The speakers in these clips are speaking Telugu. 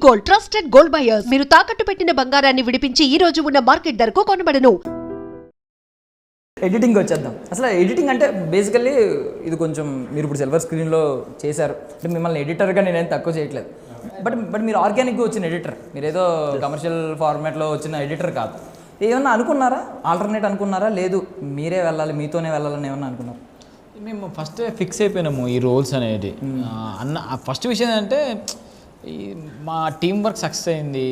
Gold, trusted gold buyers. మీరు తాకట్టు పెట్టిన బంగారాన్ని విడిపించి ఈ రోజు ఉన్న మార్కెట్ ధరకు కొనబడను. ఎడిటింగ్ వచ్చేద్దాం. అసలు ఎడిటింగ్ అంటే బేసికల్లీ ఇది కొంచెం మీరు ఇప్పుడు సిల్వర్ స్క్రీన్లో చేశారు అంటే మిమ్మల్ని ఎడిటర్గా నేనేం తక్కువ చేయట్లేదు. బట్ మీరు ఆర్గానిక్గా వచ్చిన ఎడిటర్, మీరు ఏదో కమర్షియల్ ఫార్మాట్లో వచ్చిన ఎడిటర్ కాదు. ఏమన్నా అనుకున్నారా, ఆల్టర్నేట్ అనుకున్నారా, లేదు మీరే వెళ్ళాలి మీతోనే వెళ్ళాలని ఏమన్నా అనుకున్నారా? మేము ఫస్ట్ ఫిక్స్ అయిపోయినాము ఈ రోల్స్ అనేది. ఫస్ట్ విషయం ఏంటంటే ఈ మా టీం వర్క్ సక్సెస్ అయింది.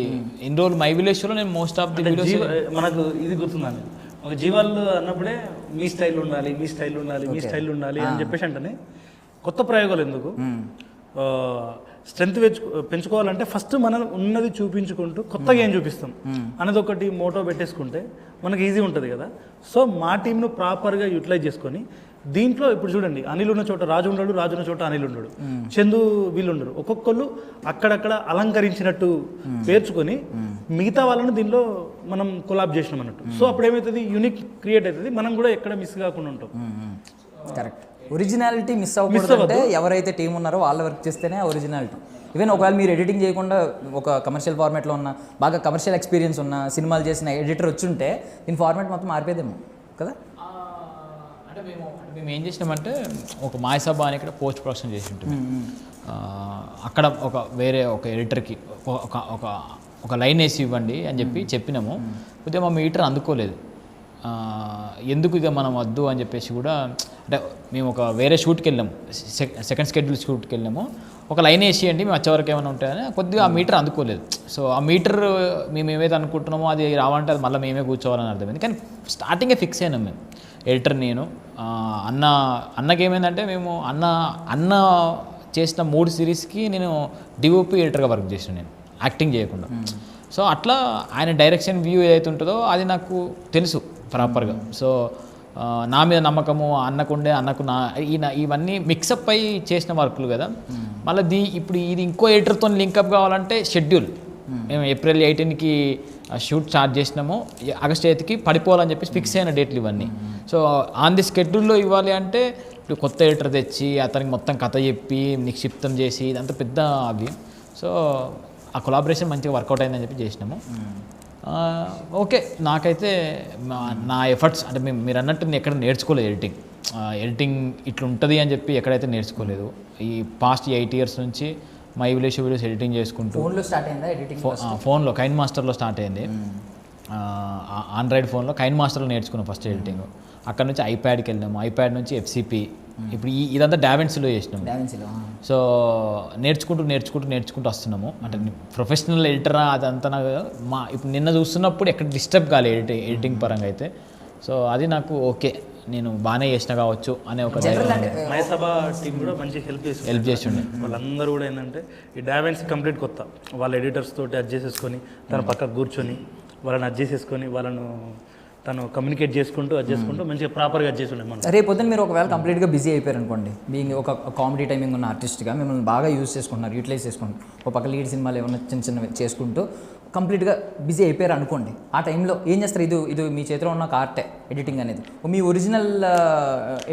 ఇన్ని రోజులు మై విలేజ్ షోలో నేను మోస్ట్ ఆఫ్ ది వీడియోస్ మనకు ఇది గుర్తుందండి, ఒక జీవాలు అన్నప్పుడే మీ స్టైల్ ఉండాలి, మీ స్టైల్ ఉండాలి, మీ స్టైల్ ఉండాలి అని చెప్పేసి అంటేనే కొత్త ప్రయోగాలు ఎందుకు, స్ట్రెంత్ పెంచుకోవాలంటే ఫస్ట్ మనం ఉన్నది చూపించుకుంటూ కొత్తగా ఏం చూపిస్తాం అనేది ఒకటి మోటో పెట్టేసుకుంటే మనకి ఈజీ ఉంటుంది కదా. సో మా టీంను ప్రాపర్గా యూటిలైజ్ చేసుకొని దీంట్లో ఇప్పుడు చూడండి, అనిల్ ఉన్న చోట రాజు ఉండడు, రాజు ఉన్న చోట అనిల్ ఉండడు, చందు వీళ్ళు ఉండరు, ఒక్కొక్కళ్ళు అక్కడక్కడ అలంకరించినట్టు పేర్చుకొని మిగతా వాళ్ళని దీనిలో మనం కొలాబ్ చేసినాం అన్నట్టు. సో అప్పుడు ఏమవుతుంది, యూనిక్ క్రియేట్ అవుతుంది, మనం కూడా ఎక్కడ మిస్ కాకుండా ఉంటాం. కరెక్ట్. ఒరిజినాలిటీ మిస్ అవ్వకూడదంటే ఎవరైతే టీం ఉన్నారో వాళ్ళు వర్క్ చేస్తేనే ఒరిజినాలిటీ. ఈవెన్ ఒకవేళ మీరు ఎడిటింగ్ చేయకుండా ఒక కమర్షియల్ ఫార్మాట్లో ఉన్న బాగా కమర్షియల్ ఎక్స్పీరియన్స్ ఉన్న సినిమాలు చేసిన ఎడిటర్ వచ్చుంటే దీని ఫార్మాట్ మొత్తం మారిపోయేదేమో కదా. అంటే మేము ఏం చేసినామంటే ఒక మాయసభ అని ఇక్కడ పోస్ట్ ప్రొడక్షన్ చేసి ఉంటుంది. అక్కడ వేరే ఒక ఎడిటర్కి ఒక లైన్ వేసి ఇవ్వండి అని చెప్పినాము. కొద్దిగా మా మీటర్ అందుకోలేదు. ఎందుకు ఇక మనం వద్దు అని చెప్పేసి కూడా, అంటే మేము ఒక వేరే షూట్కి వెళ్ళాము, సెకండ్ స్కెడ్యూల్ షూట్కి వెళ్ళాము. ఒక లైన్ వేసేయండి మేము వచ్చేవరకు ఏమైనా ఉంటాయని, కొద్దిగా ఆ మీటర్ అందుకోలేదు. సో ఆ మీటర్ మేము ఏమైతే అనుకుంటున్నామో అది రావాలంటే అది మళ్ళీ మేమే కూర్చోవాలని అర్థమైంది. కానీ స్టార్టింగే ఫిక్స్ అయినాం మేము, ఎడిటర్ నేను. అన్నకి ఏమైందంటే మేము అన్న చేసిన 3 సిరీస్కి నేను డిఓపి ఎడిటర్గా వర్క్ చేసిన, నేను యాక్టింగ్ చేయకుండా. సో అట్లా ఆయన డైరెక్షన్ వ్యూ ఏదైతే ఉంటుందో అది నాకు తెలుసు ప్రాపర్గా. సో నా మీద నమ్మకము అన్నకుండే, అన్నకు ఇవన్నీ మిక్సప్ అయి చేసిన వర్క్లు కదా. మళ్ళీ ఇప్పుడు ఇది ఇంకో ఎడిటర్తో లింకప్ కావాలంటే షెడ్యూల్ మేము ఏప్రిల్ 18కి షూట్ స్టార్ట్ చేసినాము, ఆగస్ట్ 8కి పడిపోవాలని చెప్పేసి ఫిక్స్ అయిన డేట్లు ఇవన్నీ. సో ఆన్ ది షెడ్యూల్లో ఇవ్వాలి అంటే ఇప్పుడు కొత్త ఎడిటర్ తెచ్చి అతనికి మొత్తం కథ చెప్పి నిక్షిప్తం చేసి ఇదంతా పెద్ద అవి. సో ఆ కొలాబరేషన్ మంచిగా వర్కౌట్ అయిందని చెప్పి చేసినాము. ఓకే, నాకైతే నా ఎఫర్ట్స్ అంటే మీరు అన్నట్టు నేను ఎక్కడ నేర్చుకోలేదు ఎడిటింగ్ ఇట్లా ఉంటుంది అని చెప్పి ఎక్కడైతే నేర్చుకోలేదు. ఈ పాస్ట్ 8 years నుంచి మై విలేజ్ వీడియోస్ ఎడిటింగ్ చేసుకుంటూ ఫోన్లో స్టార్ట్ అయిందా ఎడిటింగ్? ఫోన్లో కైన్ మాస్టర్లో స్టార్ట్ అయింది. ఆండ్రాయిడ్ ఫోన్లో కైన్ మాస్టర్లో నేర్చుకున్నాం ఫస్ట్ ఎడిటింగ్. అక్కడ నుంచి ఐప్యాడ్కి వెళ్ళాము, ఐప్యాడ్ నుంచి FCP, ఇప్పుడు ఇదంతా డావెన్సీలో చేసినాము. సో నేర్చుకుంటూ వస్తున్నాము. అంటే ప్రొఫెషనల్ ఎడిటరా అదంతా నాకు ఇప్పుడు నిన్న చూస్తున్నప్పుడు ఎక్కడ డిస్టర్బ్ కాలేదు ఎడిటింగ్ పరంగా అయితే. సో అది నాకు ఓకే, నేను బాగానే చేసిన కావచ్చు అనే ఒక మైసభ టీం కూడా మంచి హెల్ప్ చేస్తుండే. వాళ్ళందరూ కూడా ఏంటంటే ఈ డావెన్సీ కంప్లీట్ కొత్త, వాళ్ళ ఎడిటర్స్ తోటి అడ్జస్ట్ చేసుకొని తన పక్కకు కూర్చొని వాళ్ళని అడ్జస్ట్ చేసుకొని వాళ్ళను తను కమ్యూనికేట్ చేసుకుంటూ మంచిగా ప్రాపర్గా అడ్జస్ట్ ఉండే. మనం రేపు పొద్దున్న మీరు ఒకవేళ కంప్లీట్గా బిజీ అయిపోయారు అనుకోండి, బీయింగ్ ఒక కామెడీ టైమింగ్ ఉన్న ఆర్టిస్ట్గా మిమ్మల్ని బాగా యూజ్ చేసుకుంటున్నారు, యూటిలైజ్ చేసుకుంటారు, ఒక పక్క లీడ్ సినిమాలు ఏమైనా చిన్న చేసుకుంటూ కంప్లీట్గా బిజీ అయిపోయారు అనుకోండి. ఆ టైంలో ఏం చేస్తారు? ఇది మీ చేతిలో ఉన్న ఒక ఆర్టే ఎడిటింగ్ అనేది. మీ ఒరిజినల్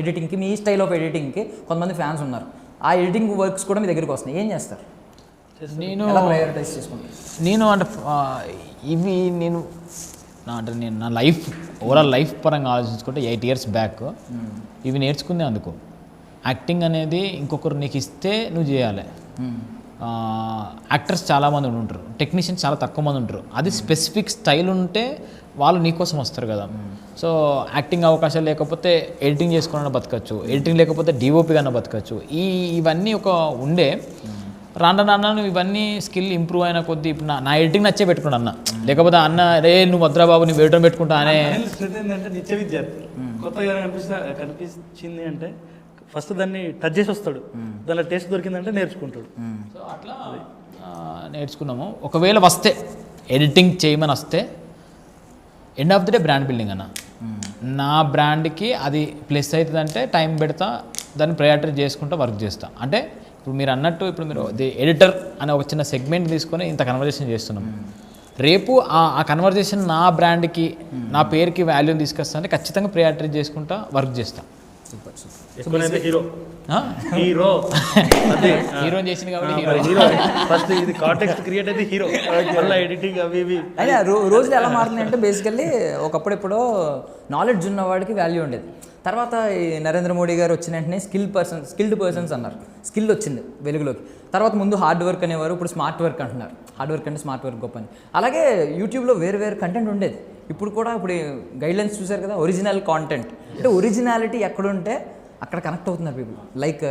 ఎడిటింగ్కి, మీ స్టైల్ ఆఫ్ ఎడిటింగ్కి కొంతమంది ఫ్యాన్స్ ఉన్నారు, ఆ ఎడిటింగ్ వర్క్స్ కూడా మీ దగ్గరికి వస్తున్నాయి, ఏం చేస్తారు? నేను ప్రయారిటైజ్ చేసుకుంటాను. నేను అంటే ఇవి నేను నా లైఫ్ ఓవరాల్ లైఫ్ పరంగా ఆలోచించుకుంటే 8 years బ్యాక్ ఇవి నేర్చుకుందే. అందుకు యాక్టింగ్ అనేది ఇంకొకరు నీకు ఇస్తే నువ్వు చేయాలి. యాక్టర్స్ చాలామంది ఉంటారు, టెక్నీషియన్స్ చాలా తక్కువ మంది ఉంటారు. అది స్పెసిఫిక్ స్టైల్ ఉంటే వాళ్ళు నీకోసం వస్తారు కదా. సో యాక్టింగ్ అవకాశాలు లేకపోతే ఎడిటింగ్ చేసుకున్నా బతకచ్చు, ఎడిటింగ్ లేకపోతే డిఓపి కన్నా బతకచ్చు. ఇవన్నీ ఒక ఉండే రాను ఇవన్నీ స్కిల్ ఇంప్రూవ్ అయిన కొద్దీ ఇప్పుడు నా ఎడిటింగ్ నచ్చే పెట్టుకున్నా అన్న, లేకపోతే అన్న రే నువ్వు వద్రాబాబు నువ్వు ఎడిటర్ పెట్టుకుంటా అనే. ఏంటంటే నిత్య విద్యార్థి కొత్తగా కనిపించింది అంటే ఫస్ట్ దాన్ని టచ్ చేసి వస్తాడు, దానిలో టేస్ట్ దొరికిందంటే నేర్చుకుంటాడు. సో అట్లా నేర్చుకున్నాము. ఒకవేళ వస్తే ఎడిటింగ్ చేయమని వస్తే end of the day brand building అన్న, నా బ్రాండ్కి అది ప్లస్ అవుతుందంటే టైం పెడతా, దాన్ని ప్రయారిటీ చేసుకుంటూ వర్క్ చేస్తా. అంటే ఇప్పుడు మీరు అన్నట్టు ఇప్పుడు మీరు ది ఎడిటర్ అనే ఒక చిన్న సెగ్మెంట్ తీసుకొని ఇంత కన్వర్జేషన్ చేస్తున్నాం. రేపు ఆ కన్వర్జేషన్ నా బ్రాండ్కి నా పేరుకి వాల్యూని తీసుకొస్తా అంటే ఖచ్చితంగా ప్రయారిటీ చేసుకుంటా వర్క్ చేస్తా. సూపర్. హీరో హీరో అదే హీరోని చేసింది కాబట్టి హీరో ఫస్ట్ ఇది కాంటెక్స్ట్ క్రియేట్ అయితే హీరో మళ్ళీ ఎడిటింగ్ అవి ఇవి అయినా రోజులు ఎలా మారుతున్నాయి అంటే బేసికల్లీ ఒకప్పుడు ఎప్పుడో నాలెడ్జ్ ఉన్నవాడికి వాల్యూ ఉండేది. తర్వాత ఈ నరేంద్ర మోడీ గారు వచ్చిన వెంటనే స్కిల్డ్ పర్సన్స్ అన్నారు. స్కిల్ వచ్చింది వెలుగులోకి. తర్వాత ముందు హార్డ్ వర్క్ అనేవారు, ఇప్పుడు స్మార్ట్ వర్క్ అంటున్నారు. హార్డ్ వర్క్ అంటే స్మార్ట్ వర్క్ గొప్ప అని. అలాగే యూట్యూబ్లో వేరు కంటెంట్ ఉండేది. ఇప్పుడు గైడ్లైన్స్ చూశారు కదా, ఒరిజినల్ కాంటెంట్ అంటే ఒరిజినాలిటీ ఎక్కడుంటే అక్కడ కనెక్ట్ అవుతున్నారు పీపుల్. లైక్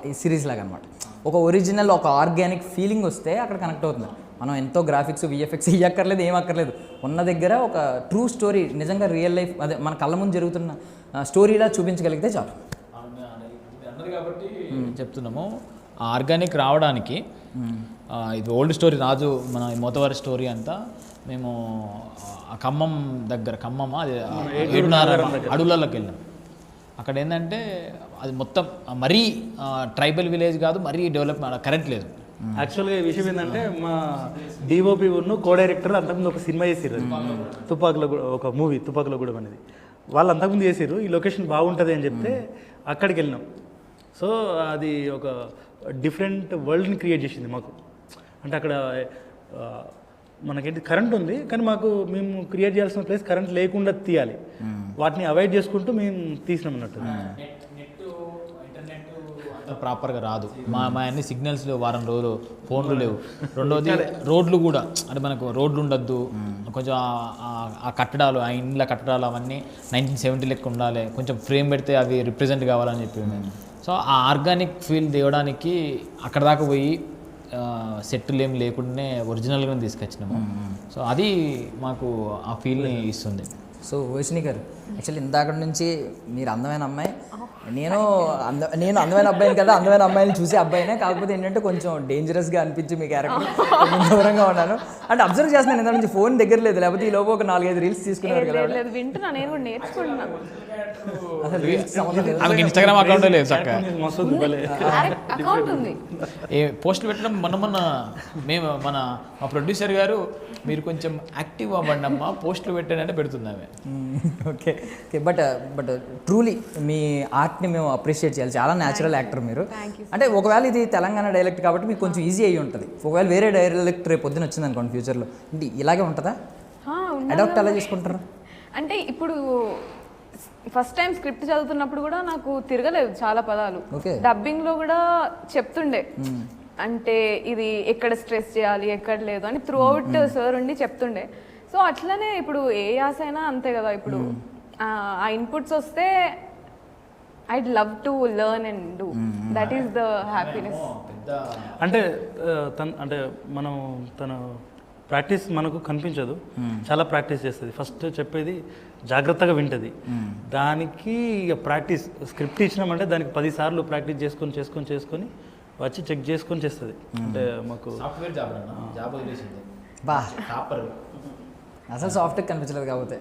ఈ సిరీస్ లాగా అనమాట. ఒక ఒరిజినల్ ఒక ఆర్గానిక్ ఫీలింగ్ వస్తే అక్కడ కనెక్ట్ అవుతున్నారు. మనం ఎంతో గ్రాఫిక్స్ విఎఫ్ఎక్స్ ఇవ్వక్కర్లేదు, ఏం అక్కర్లేదు. ఉన్న దగ్గర ఒక ట్రూ స్టోరీ, నిజంగా రియల్ లైఫ్ అదే మన కళ్ళ ముందు జరుగుతున్న స్టోరీలా చూపించగలిగితే చాలు. అన్నది కాబట్టి చెప్తున్నాము. ఆర్గానిక్ రావడానికి ఇది ఓల్డ్ స్టోరీ రాజు మన మోతవారి స్టోరీ అంతా మేము ఖమ్మం దగ్గర అది 7.5 అడవులలోకి వెళ్ళాం. అక్కడ ఏంటంటే అది మొత్తం మరీ ట్రైబల్ విలేజ్ కాదు, మరీ డెవలప్మెంట్, కరెంట్ లేదు. యాక్చువల్గా ఈ విషయం ఏంటంటే మా డిఓపి కో డైరెక్టర్ అంతకుముందు ఒక సినిమా చేసిర్రు, తుపాకులో ఒక మూవీ తుపాకులో కూడా అనేది. వాళ్ళు అంతకుముందు చేసిర్రు, ఈ లొకేషన్ బాగుంటుంది అని చెప్తే అక్కడికి వెళ్ళినాం. సో అది ఒక డిఫరెంట్ వరల్డ్ని క్రియేట్ చేసింది మాకు. అంటే అక్కడ మనకేంటి కరెంట్ ఉంది, కానీ మేము క్రియేట్ చేయాల్సిన ప్లేస్ కరెంట్ లేకుండా తీయాలి. వాటిని అవాయిడ్ చేసుకుంటూ మేము తీసినాం అన్నట్టు. ప్రాపర్గా రాదు. మా అన్ని సిగ్నల్స్ లేవు, వారం రోజులు ఫోన్లు లేవు. రెండోది రోడ్లు కూడా, అంటే మనకు రోడ్లు ఉండొద్దు, కొంచెం ఆ కట్టడాలు, ఆ ఇండ్ల కట్టడాలు అవన్నీ 1970 లెక్క ఉండాలి, కొంచెం ఫ్రేమ్ పెడితే అవి రిప్రజెంట్ కావాలని చెప్పి. సో ఆ ఆర్గానిక్ ఫీల్ తేవడానికి అక్కడ దాకా పోయి సెట్లు ఏం లేకుండానే ఒరిజినల్గా తీసుకొచ్చినాము. సో అది మాకు ఆ ఫీల్ని ఇస్తుంది. సో వైష్ణి గారు, యాక్చువల్లీ ఇందాక నుంచి మీరు అందమైన అమ్మాయి, నేను అందమైన అబ్బాయిని కదా, అందమైన అమ్మాయిని చూసే అబ్బాయినే. కాకపోతే ఏంటంటే కొంచెం డేంజరస్గా అనిపించి మీ క్యారెక్టర్ కొంచెం దూరంగా ఉన్నాను. అంటే అబ్జర్వ్ చేస్తున్నాను ఇందాక నుంచి, ఫోన్ దగ్గర లేదు, లేకపోతే ఈ లోపు ఒక 4-5 రీల్స్ తీసుకున్నారు కదా. ఆమెకి ఇన్స్టాగ్రామ్ అకౌంట్ లేదు, చక్కగా పోస్టులు పెట్టడం. మొన్న మేము మా ప్రొడ్యూసర్ గారు, మీరు కొంచెం యాక్టివ్ అవ్వండి అమ్మా, పోస్టులు పెట్టానంటే పెడుతుంది ఆమె. ఓకే బట్ ట్రూలీ మీ ఆర్ట్ని మేము అప్రిషియేట్ చేయాలి. చాలా న్యాచురల్ యాక్టర్ మీరు. అంటే ఒకవేళ ఇది తెలంగాణ డైలెక్ట్ కాబట్టి మీకు కొంచెం ఈజీ అయ్యి ఉంటుంది. ఒకవేళ వేరే డైలెక్ట్ రేపు పొద్దున వచ్చింది అనుకోండి ఫ్యూచర్లో, అంటే ఇలాగే ఉంటుందా? అడాప్ట్ ఎలా చేసుకుంటారా? అంటే ఇప్పుడు ఫస్ట్ టైం స్క్రిప్ట్ చదువుతున్నప్పుడు కూడా నాకు తిరగలేదు చాలా పదాలు. డబ్బింగ్ లో కూడా చెప్తుండే, అంటే ఇది ఎక్కడ స్ట్రెస్ చేయాలి ఎక్కడ లేదు అని త్రూ అవుట్ సార్ ఉండి చెప్తుండే. సో అట్లనే ఇప్పుడు ఏ యాస అయినా అంతే కదా. ఇప్పుడు ఆ ఇన్పుట్స్ వస్తే I'd love to learn and do, that is the happiness. అంటే మనం తన ప్రాక్టీస్ మనకు కనిపించదు, చాలా ప్రాక్టీస్ చేస్తుంది. ఫస్ట్ చెప్పేది జాగ్రత్తగా వింటుంది. దానికి ప్రాక్టీస్ స్క్రిప్ట్ ఇచ్చినామంటే దానికి 10 సార్లు ప్రాక్టీస్ చేసుకొని వచ్చి చెక్ చేసుకొని చేస్తుంది. అంటే మాకు సాఫ్ట్వేర్ జాబ్ బా అసలు సాఫ్ట్వేర్ కనిపించలేదు కాబట్టి.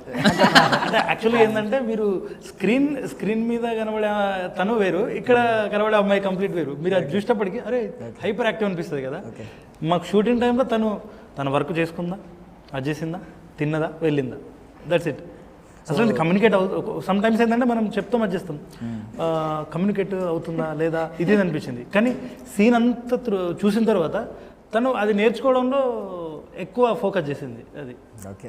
అంటే యాక్చువల్గా ఏంటంటే మీరు స్క్రీన్ మీద కనబడే తను వేరు, ఇక్కడ కనబడే అమ్మాయి కంప్లీట్ వేరు. మీరు అది చూసేటప్పటికి అరే హైపర్ యాక్టివ్ అనిపిస్తుంది కదా. మాకు షూటింగ్ టైంలో తన వర్క్ చేసుకుందా, అది చేసిందా, తిన్నదా, వెళ్ళిందా, దట్స్ ఇట్. అసలు కమ్యూనికేట్ సమ్ టైమ్స్ ఏంటంటే మనం చెప్తాం, అది చేస్తాం, కమ్యూనికేట్ అవుతుందా లేదా ఇది అనిపించింది. కానీ సీన్ అంతా చూసిన తర్వాత తను అది నేర్చుకోవడంలో ఎక్కువ ఫోకస్ చేసింది. అది ఓకే.